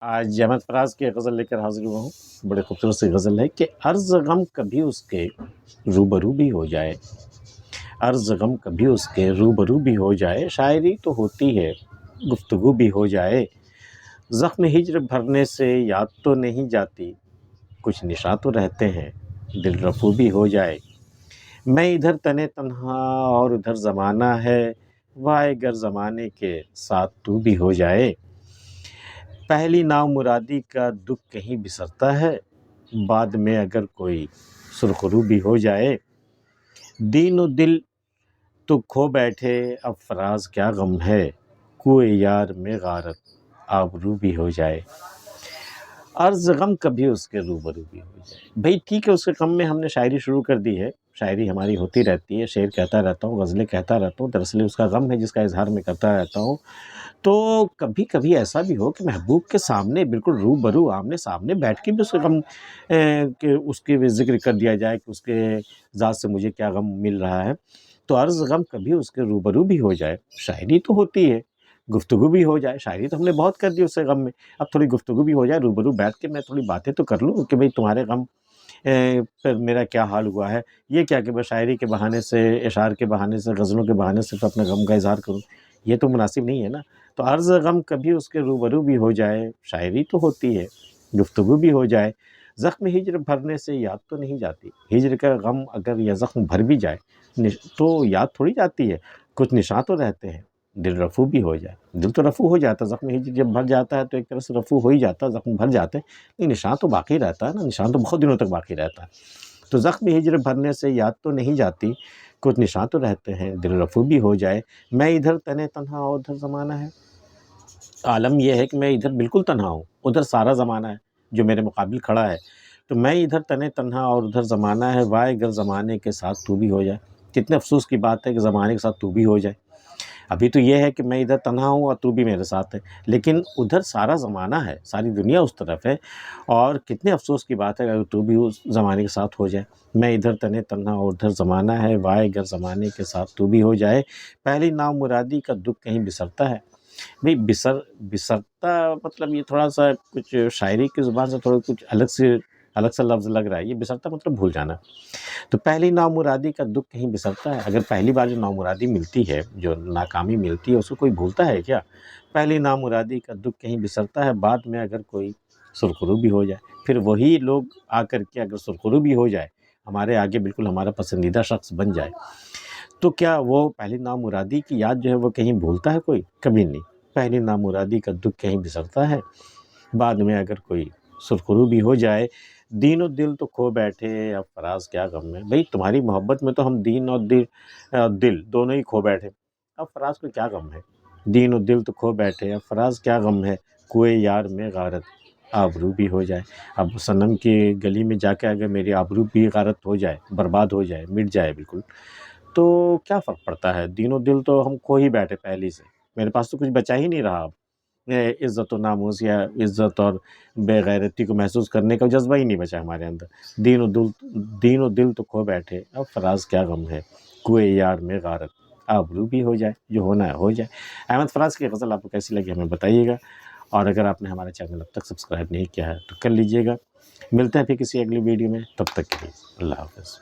آج احمد فراز کی غزل لے کر حاضر ہوا ہوں. بڑے خوبصورت سی غزل ہے کہ عرض غم کبھی اس کے روبرو بھی ہو جائے، عرض غم کبھی اس کے روبرو بھی ہو جائے، شاعری تو ہوتی ہے گفتگو بھی ہو جائے، زخم ہجر بھرنے سے یاد تو نہیں جاتی، کچھ نشاں تو رہتے ہیں دل رفو بھی ہو جائے، میں ادھر تنے تنہا اور ادھر زمانہ ہے، وائے گر زمانے کے ساتھ تو بھی ہو جائے، پہلی نامرادی کا دکھ کہیں بسرتا ہے، بعد میں اگر کوئی سرخرو بھی ہو جائے، دین و دل تو کھو بیٹھے اب فراز کیا غم ہے، کوئے یار میں غارت آبرو بھی ہو جائے، عرض غم کبھی اس کے روبرو بھی ہو جائے. بھئی ٹھیک ہے، اس کے غم میں ہم نے شاعری شروع کر دی ہے، شاعری ہماری ہوتی رہتی ہے، شعر کہتا رہتا ہوں، غزلیں کہتا رہتا ہوں، دراصل اس کا غم ہے جس کا اظہار میں کرتا رہتا ہوں. تو کبھی کبھی ایسا بھی ہو کہ محبوب کے سامنے بالکل روبرو آمنے سامنے بیٹھ کے بھی اس کا غم کہ اس کے ذکر کر دیا جائے کہ اس کے ذات سے مجھے کیا غم مل رہا ہے. تو عرض غم کبھی اس کے روبرو بھی ہو جائے، شاعری تو ہوتی ہے گفتگو بھی ہو جائے، شاعری تو ہم نے بہت کر دی اس سے غم میں، اب تھوڑی گفتگو بھی ہو جائے، روبرو بیٹھ کے میں تھوڑی باتیں تو کر لوں کہ بھئی تمہارے غم پر میرا کیا حال ہوا ہے. یہ کیا کہ بس شاعری کے بہانے سے، اشعار کے بہانے سے، غزلوں کے بہانے سے تو اپنے غم کا اظہار کروں، یہ تو مناسب نہیں ہے نا. تو عرض غم کبھی اس کے روبرو بھی ہو جائے، شاعری تو ہوتی ہے گفتگو بھی ہو جائے، زخم ہجر بھرنے سے یاد تو نہیں جاتی. ہجر کا غم اگر یا زخم بھر بھی جائے تو یاد تھوڑی جاتی ہے، کچھ نشاں تو رہتے ہیں دل رفو بھی ہو جائے. دل تو رفو ہو جاتا ہے، زخم ہجر جب بھر جاتا ہے تو ایک طرح سے رفو ہو ہی جاتا ہے، زخم بھر جاتے ہیں، لیکن نشاں تو باقی رہتا ہے نا، نشاں تو بہت دنوں تک باقی رہتا ہے. تو زخم ہجر بھرنے سے یاد تو نہیں جاتی، کچھ نشاں تو رہتے ہیں دل رفو بھی ہو جائے، میں ادھر تنے تنہا اور ادھر زمانہ ہے. عالم یہ ہے کہ میں ادھر بالکل تنہا ہوں، ادھر سارا زمانہ ہے جو میرے مقابل کھڑا ہے. تو میں ادھر تنے تنہا اور ادھر زمانہ ہے، وائے گر زمانے کے ساتھ تو بھی ہو جائے. کتنے افسوس کی بات ہے کہ زمانے کے ساتھ تو بھی ہو جائے. ابھی تو یہ ہے کہ میں ادھر تنہا ہوں اور تو بھی میرے ساتھ ہے، لیکن ادھر سارا زمانہ ہے، ساری دنیا اس طرف ہے، اور کتنے افسوس کی بات ہے اگر تو بھی اس زمانے کے ساتھ ہو جائے. میں ادھر تنے تنہا اور ادھر زمانہ ہے، وائے گر زمانے کے ساتھ تو بھی ہو جائے، پہلی نامرادی کا دکھ کہیں بسرتا ہے. بھئی بسرتا مطلب یہ تھوڑا سا کچھ شاعری کی زبان سے تھوڑا کچھ الگ سا لفظ لگ رہا ہے. یہ بسرتا مطلب بھول جانا. تو پہلی نامرادی کا دکھ کہیں بسرتا ہے. اگر پہلی بار جو نامرادی ملتی ہے، جو ناکامی ملتی ہے، اس کو کوئی بھولتا ہے کیا؟ پہلی نامرادی کا دکھ کہیں بسرتا ہے، بعد میں اگر کوئی سرخرو بھی ہو جائے. پھر وہی لوگ آ کر کے اگر سرخرو بھی ہو جائے، ہمارے آگے بالکل ہمارا پسندیدہ شخص بن جائے، تو کیا وہ پہلی نامرادی کی یاد جو ہے وہ کہیں بھولتا ہے کوئی؟ کبھی نہیں. پہلی نامرادی کا دکھ کہیں بسرتا ہے، بعد میں اگر کوئی سرخرو بھی ہو جائے، دین و دل تو کھو بیٹھے اب فراز کیا غم ہے. بھئی تمہاری محبت میں تو ہم دین اور دل دونوں ہی کھو بیٹھے، اب فراز کو کیا غم ہے. دین و دل تو کھو بیٹھے اب فراز کیا غم ہے، کوئے یار میں غارت آبرو بھی ہو جائے. اب صنم کی گلی میں جا کے اگر میری آبرو بھی غارت ہو جائے، برباد ہو جائے، مٹ جائے بالکل، تو کیا فرق پڑتا ہے. دین و دل تو ہم کھو ہی بیٹھے پہلے سے، میرے پاس تو کچھ بچا ہی نہیں رہا. اب عزت و ناموس یا عزت اور بے غیرتی کو محسوس کرنے کا جذبہ ہی نہیں بچا ہمارے اندر. دین و دل تو کھو بیٹھے اب فراز کیا غم ہے، کوئے یار میں غارت آبرو بھی ہو جائے. جو ہونا ہے ہو جائے. احمد فراز کی غزل آپ کو کیسی لگی ہمیں بتائیے گا، اور اگر آپ نے ہمارے چینل اب تک سبسکرائب نہیں کیا ہے تو کر لیجئے گا. ملتے ہیں پھر کسی اگلی ویڈیو میں، تب تک کے لیے اللہ حافظ.